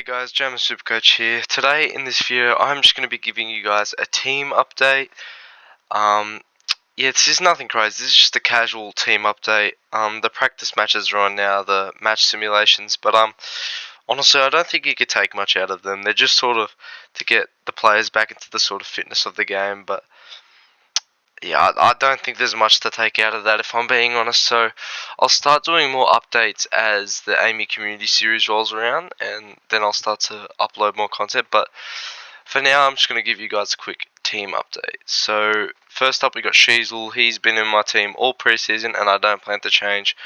Guys, German SuperCoach here. Today in this video, I'm just going to be giving you guys a team update. Um, this is nothing crazy. This is just a casual team update. The practice matches are on now, the match simulations, but honestly, I don't think you could take much out of them. They're just sort of to get the players back into the sort of fitness of the game, but yeah, I don't think there's much to take out of that if I'm being honest. So I'll start doing more updates as the Amy Community Series rolls around, and then I'll start to upload more content. But for now, I'm just going to give you guys a quick team update. So first up, we got Sheasel. He's been in my team all preseason, and I don't plan to change.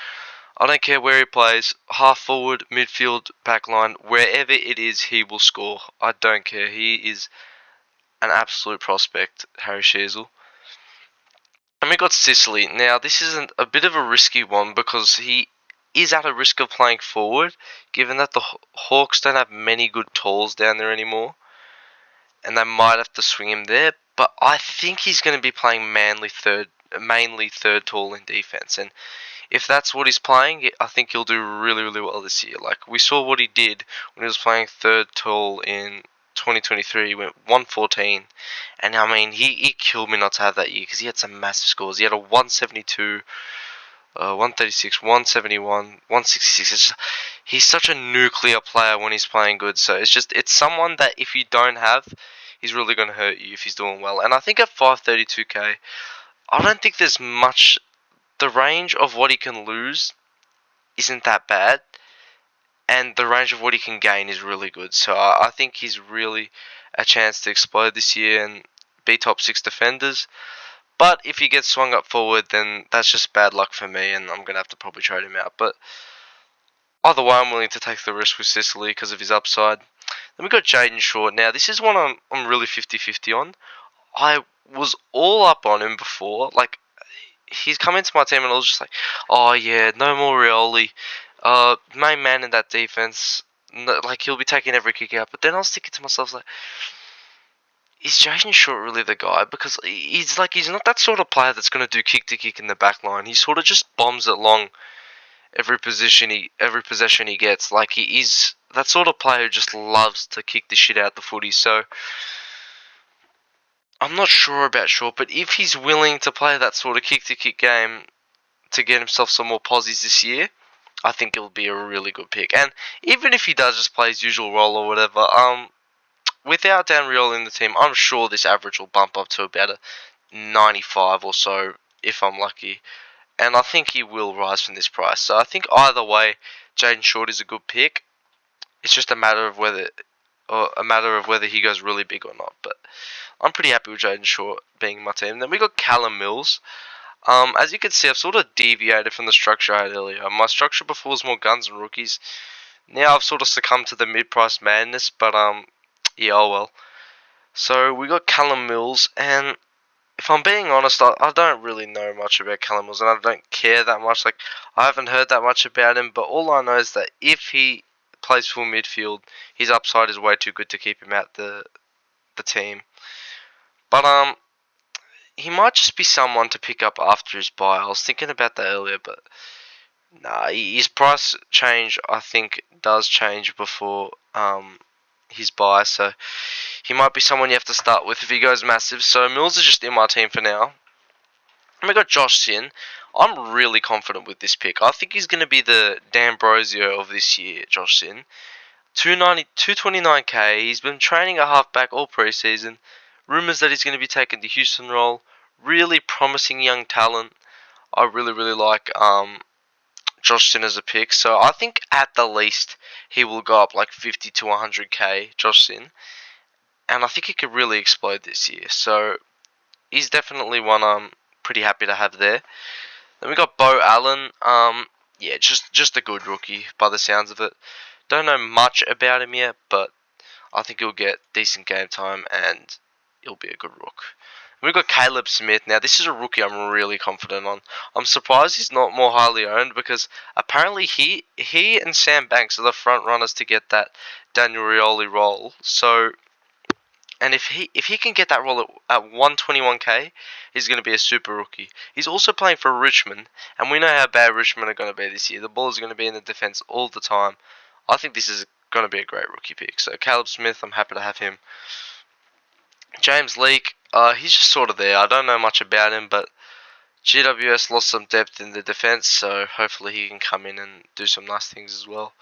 I don't care where he plays, half forward, midfield, backline, wherever it is, he will score. I don't care. He is an absolute prospect, Harry Sheasel. And we got Sicily. Now, this isn't a bit of a risky one because he is at a risk of playing forward, given that the Hawks don't have many good talls down there anymore, and they might have to swing him there. But I think he's going to be playing mainly third tall in defense, and if that's what he's playing, I think he'll do really, really well this year. Like we saw what he did when he was playing third tall in 2023. He went 114, and I mean he killed me not to have that year because he had some massive scores. He had a 172, 136, 171, 166. He's such a nuclear player when he's playing good. So it's someone that if you don't have, he's really going to hurt you if he's doing well. And I think at 532k, I don't think there's much. The range of what he can lose isn't that bad, and the range of what he can gain is really good. So I think he's really a chance to explode this year and be top 6 defenders. But if he gets swung up forward, then that's just bad luck for me, and I'm going to have to probably trade him out. But either way, I'm willing to take the risk with Sicily because of his upside. Then we got Jaden Short. Now, this is one I'm really 50-50 on. I was all up on him before. Like, he's come into my team and I was just like, oh yeah, no more Rioli. Main man in that defense. No, like, he'll be taking every kick out. But then I was thinking to myself, like, is Jaden Short really the guy? Because he's not that sort of player that's going to do kick to kick in the back line. He sort of just bombs it long every possession he gets. Like, he is that sort of player who just loves to kick the shit out the footy. So I'm not sure about Short, but if he's willing to play that sort of kick to kick game to get himself some more posies this year, I think it'll be a really good pick. And even if he does just play his usual role or whatever, without Dan Riol in the team, I'm sure this average will bump up to about a 95 or so if I'm lucky. And I think he will rise from this price. So I think either way, Jaden Short is a good pick. It's just a matter of whether he goes really big or not. But I'm pretty happy with Jaden Short being in my team. Then we got Callum Mills. As you can see, I've sort of deviated from the structure I had earlier. My structure before was more guns and rookies. Now I've sort of succumbed to the mid-price madness, but yeah, oh well. So we got Callum Mills, and if I'm being honest, I don't really know much about Callum Mills, and I don't care that much. Like, I haven't heard that much about him, but all I know is that if he plays full midfield, his upside is way too good to keep him out the team. But he might just be someone to pick up after his buy. I was thinking about that earlier, but nah, his price change I think does change before his buy, so he might be someone you have to start with if he goes massive. So Mills is just in my team for now. And we got Josh Sin. I'm really confident with this pick. I think he's going to be the D'Ambrosio of this year, Josh Sin. 229k. He's been training a halfback all preseason. Rumours that he's going to be taking the Houston role. Really promising young talent. I really, really like Josh Sin as a pick. So I think at the least he will go up like 50 to 100k, Josh Sin. And I think he could really explode this year. So he's definitely one I'm pretty happy to have there. Then we got Bo Allen. Yeah, just a good rookie by the sounds of it. Don't know much about him yet, but I think he'll get decent game time and he'll be a good rook. We've got Caleb Smith. Now, this is a rookie I'm really confident on. I'm surprised he's not more highly owned because apparently he and Sam Banks are the front runners to get that Daniel Rioli role. So, and if he can get that role at 121k, he's going to be a super rookie. He's also playing for Richmond, and we know how bad Richmond are going to be this year. The ball is going to be in the defense all the time. I think this is going to be a great rookie pick. So Caleb Smith, I'm happy to have him. James Leake, he's just sort of there. I don't know much about him, but GWS lost some depth in the defense, so hopefully he can come in and do some nice things as well.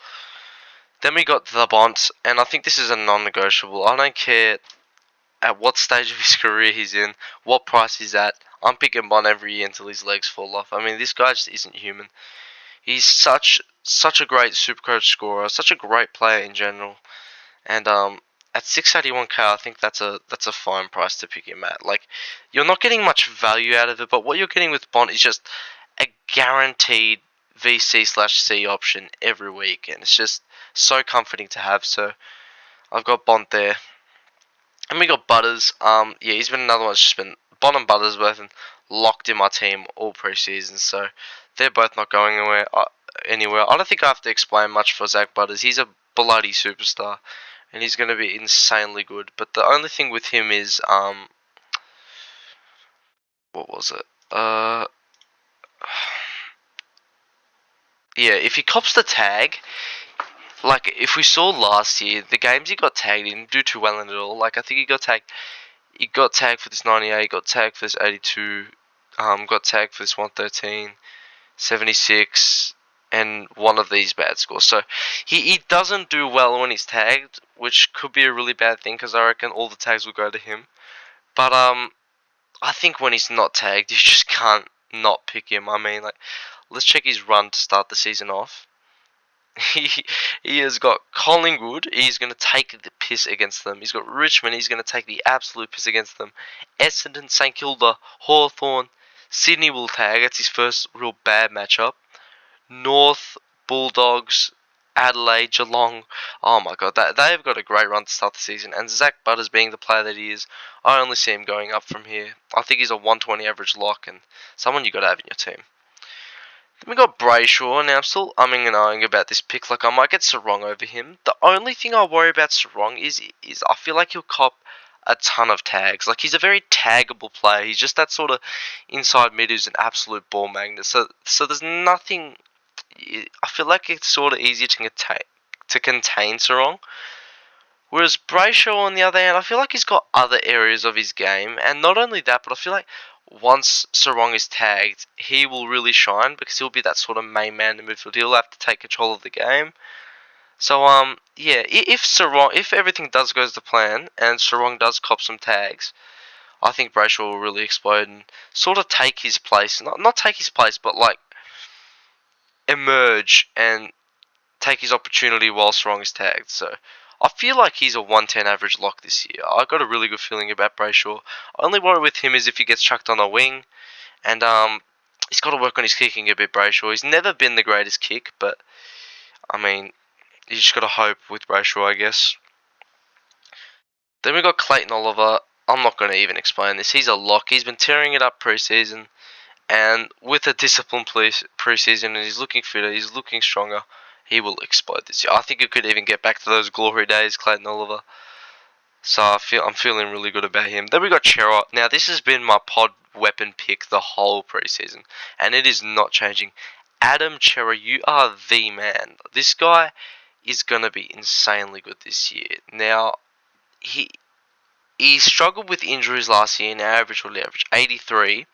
Then we got the Bont, and I think this is a non-negotiable. I don't care at what stage of his career he's in, what price he's at. I'm picking Bont every year until his legs fall off. I mean, this guy just isn't human. He's such a great Supercoach scorer, such a great player in general, and at 681k, I think that's a fine price to pick him at. Like, you're not getting much value out of it, but what you're getting with Bont is just a guaranteed VC/C option every week, and it's just so comforting to have. So I've got Bont there. And we got Butters. Yeah, he's been another one that's just been Bont and Butters both been locked in my team all preseason, so they're both not going anywhere. Anywhere. I don't think I have to explain much for Zach Butters. He's a bloody superstar, and he's going to be insanely good. But the only thing with him is what was it? Yeah, if he cops the tag, like if we saw last year, the games he got tagged, he didn't do too well in it all. Like I think he got tagged. He got tagged for this 98, got tagged for this 82, got tagged for this 113, 76, and one of these bad scores. So he doesn't do well when he's tagged, which could be a really bad thing because I reckon all the tags will go to him. But I think when he's not tagged, you just can't not pick him. I mean, like, let's check his run to start the season off. He he has got Collingwood. He's going to take the piss against them. He's got Richmond. He's going to take the absolute piss against them. Essendon, St Kilda, Hawthorn, Sydney will tag. It's his first real bad matchup. North, Bulldogs, Adelaide, Geelong. Oh my god, they've got a great run to start the season. And Zach Butters being the player that he is, I only see him going up from here. I think he's a 120 average lock and someone you got to have in your team. Then we got Brayshaw. Now I'm still umming and ahhing about this pick. Like I might get Sarong over him. The only thing I worry about Sarong is I feel like he'll cop a ton of tags. Like he's a very taggable player. He's just that sort of inside mid who's an absolute ball magnet. So there's nothing. I feel like it's sort of easier to contain Sarong. Whereas Brayshaw, on the other hand, I feel like he's got other areas of his game, and not only that, but I feel like once Sarong is tagged, he will really shine because he'll be that sort of main man in midfield. He'll have to take control of the game. So yeah, if everything does go to plan and Sarong does cop some tags, I think Brayshaw will really explode and sort of take his place. Not take his place, but like emerge and take his opportunity while Sarong is tagged. So I feel like he's a 110 average lock this year. I got a really good feeling about Brayshaw. Only worry with him is if he gets chucked on a wing, and he's got to work on his kicking a bit. Brayshaw. He's never been the greatest kick, but I mean, you just got to hope with Brayshaw, I guess. Then we got Clayton Oliver. I'm not going to even explain this. He's a lock. He's been tearing it up preseason, and with a disciplined preseason, and he's looking fitter. He's looking stronger. He will explode this year. I think he could even get back to those glory days, Clayton Oliver. So I'm feeling really good about him. Then we got Chera. Now this has been my pod weapon pick the whole preseason, and it is not changing. Adam Chera, you are the man. This guy is gonna be insanely good this year. Now he struggled with injuries last year. Now average 83.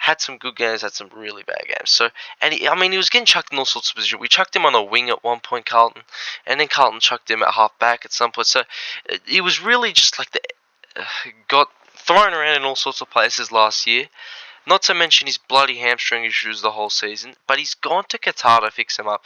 Had some good games, had some really bad games. So, and he was getting chucked in all sorts of positions. We chucked him on a wing at one point, Carlton, and then Carlton chucked him at half back at some point. So, it was really just like got thrown around in all sorts of places last year. Not to mention his bloody hamstring issues the whole season. But he's gone to Qatar to fix him up.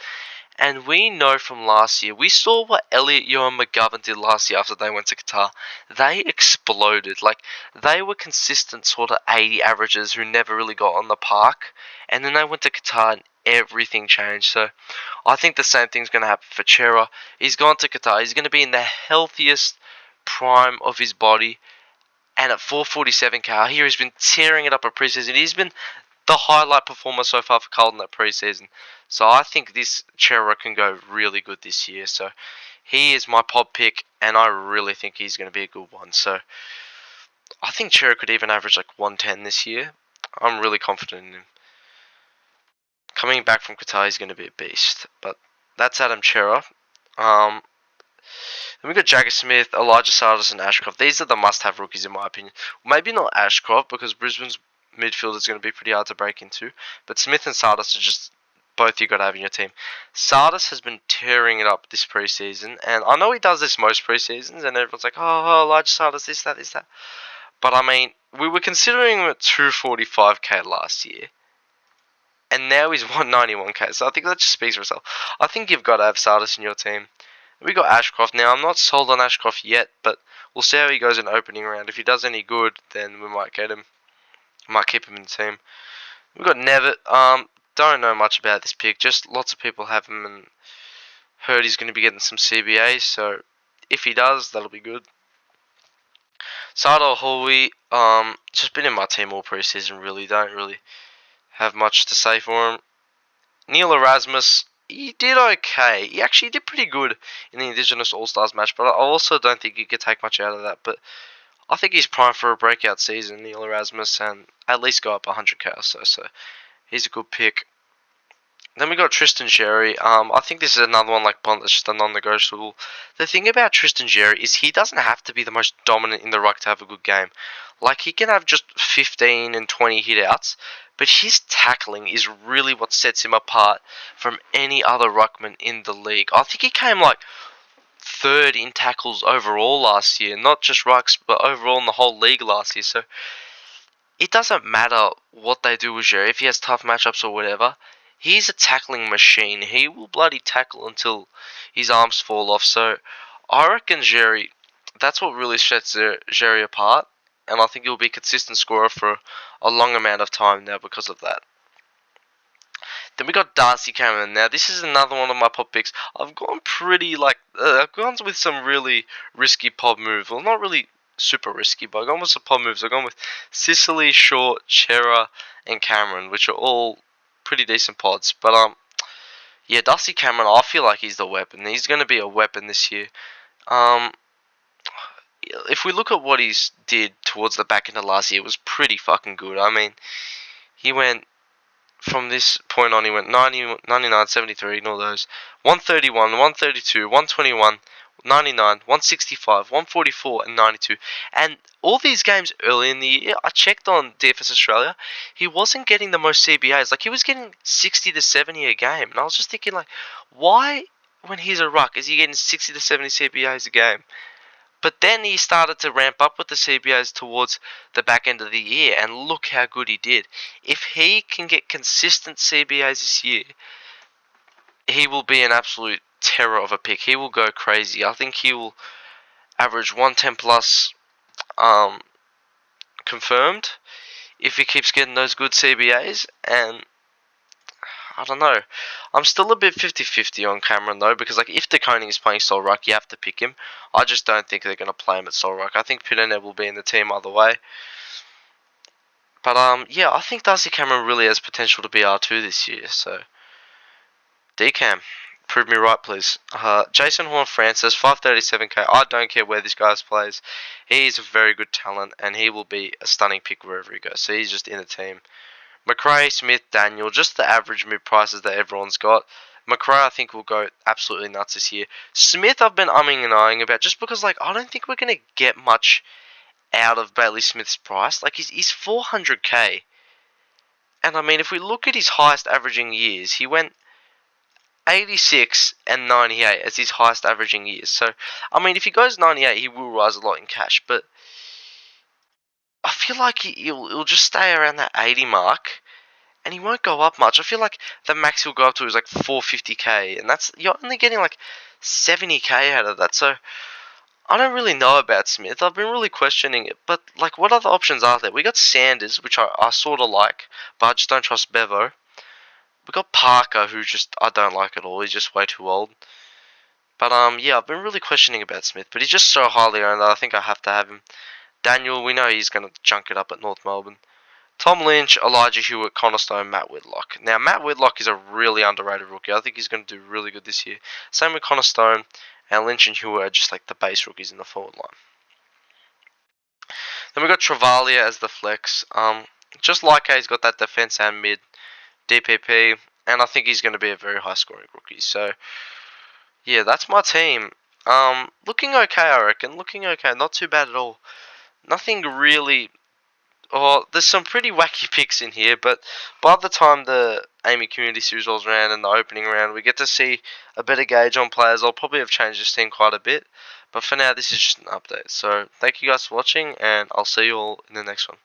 And we know from last year, we saw what Elliot Yo and McGovern did last year after they went to Qatar. They exploded. Like, they were consistent sort of 80 averages who never really got on the park. And then they went to Qatar and everything changed. So, I think the same thing's going to happen for Chera. He's gone to Qatar. He's going to be in the healthiest prime of his body. And at 447k, I hear he's been tearing it up at preseason. He's been the highlight performer so far for Carlton that preseason. So I think this Chera can go really good this year. So he is my pod pick, and I really think he's going to be a good one. So I think Chera could even average like 110 this year. I'm really confident in him. Coming back from Qatar, he's going to be a beast. But that's Adam Chera. Um, then we got Jagger Smith, Elijah Sardis, and Ashcroft. These are the must-have rookies in my opinion. Maybe not Ashcroft because Brisbane's midfield is going to be pretty hard to break into, but Smith and Sardis are just both you got to have in your team. Sardis has been tearing it up this preseason, and I know he does this most preseasons, and everyone's like, oh Elijah Sardis, this, that, this, that. But I mean, we were considering him at 245k last year, and now he's 191k. So I think that just speaks for itself. I think you've got to have Sardis in your team. We got Ashcroft now. I'm not sold on Ashcroft yet, but we'll see how he goes in the opening round. If he does any good, then we might get him. Might keep him in the team. We got Nevitt. Don't know much about this pick. Just lots of people have him and heard he's going to be getting some CBAs. So if he does, that'll be good. Sardar Howie. Just been in my team all preseason. Really, don't really have much to say for him. Neil Erasmus, he did okay. He actually did pretty good in the Indigenous All-Stars match, but I also don't think you could take much out of that. But I think he's primed for a breakout season, Neil Erasmus, and at least go up 100k or so. So he's a good pick. Then we got Tristan Xerri. I think this is another one like Bond that's just a non-negotiable. The thing about Tristan Xerri is he doesn't have to be the most dominant in the ruck to have a good game. Like he can have just 15 and 20 hitouts, but his tackling is really what sets him apart from any other ruckman in the league. I think he came like third in tackles overall last year, not just rucks, but overall in the whole league last year. So it doesn't matter what they do with Jerry, if he has tough matchups or whatever. He's a tackling machine. He will bloody tackle until his arms fall off. So I reckon Jerry, that's what really sets Jerry apart. And I think he'll be a consistent scorer for a long amount of time now because of that. Then we got Darcy Cameron. Now this is another one of my pop picks. I've gone pretty I've gone with some really risky pop moves. Well, not really super risky, but I've gone with some pop moves. I've gone with Sicily, Short, Chera, and Cameron, which are all pretty decent pods. But yeah, Darcy Cameron, I feel like he's the weapon. He's going to be a weapon this year. Um, if we look at what he's did towards the back end of last year, it was pretty fucking good. I mean, he went from this point on, he went 90, 99, 73, ignore those, 131, 132, 121, 99, 165, 144, and 92. And all these games early in the year, I checked on DFS Australia, he wasn't getting the most CBAs. Like, he was getting 60 to 70 a game. And I was just thinking, like, why, when he's a ruck, is he getting 60 to 70 CBAs a game? But then he started to ramp up with the CBAs towards the back end of the year, and look how good he did. If he can get consistent CBAs this year, he will be an absolute terror of a pick. He will go crazy. I think he will average 110 plus confirmed if he keeps getting those good CBAs, and I don't know. I'm still a bit 50-50 on Cameron though, because like if De Koning is playing Sol Ruck, you have to pick him. I just don't think they're going to play him at Sol Ruck. I think Pineda will be in the team either way. But yeah, I think Darcy Cameron really has potential to be R2 this year. So DCam, prove me right, please. Jason Horn-Francis, 537k. I don't care where this guy plays. He's a very good talent, and he will be a stunning pick wherever he goes. So he's just in the team. McRae, Smith, Daniel, just the average mid prices that everyone's got. McRae, I think, will go absolutely nuts this year. Smith, I've been umming and ahhing about just because, like, I don't think we're going to get much out of Bailey Smith's price. Like, he's 400k. And, I mean, if we look at his highest averaging years, he went 86 and 98 as his highest averaging years. So, I mean, if he goes 98, he will rise a lot in cash. But I feel like he'll just stay around that 80 mark. And he won't go up much. I feel like the max he'll go up to is like 450k, and that's you're only getting like 70k out of that. So I don't really know about Smith. I've been really questioning it. But like, what other options are there? We got Sanders, which I sort of like, but I just don't trust Bevo. We got Parker, who just I don't like at all. He's just way too old. But yeah, I've been really questioning about Smith, but he's just so highly owned that I think I have to have him. Daniel, we know he's gonna junk it up at North Melbourne. Tom Lynch, Elijah Hewitt, Connor Stone, Matt Whitlock. Now, Matt Whitlock is a really underrated rookie. I think he's going to do really good this year. Same with Connor Stone, and Lynch and Hewitt are just like the base rookies in the forward line. Then we got Travalia as the flex. Just like he's got that defense and mid DPP, and I think he's going to be a very high scoring rookie. So Yeah, that's my team. Looking okay, I reckon. Looking okay, not too bad at all. Nothing really. Oh, there's some pretty wacky picks in here, but by the time the Amy Community Series rolls around and the opening round, we get to see a better gauge on players. I'll probably have changed this team quite a bit, but for now, this is just an update. So, thank you guys for watching, and I'll see you all in the next one.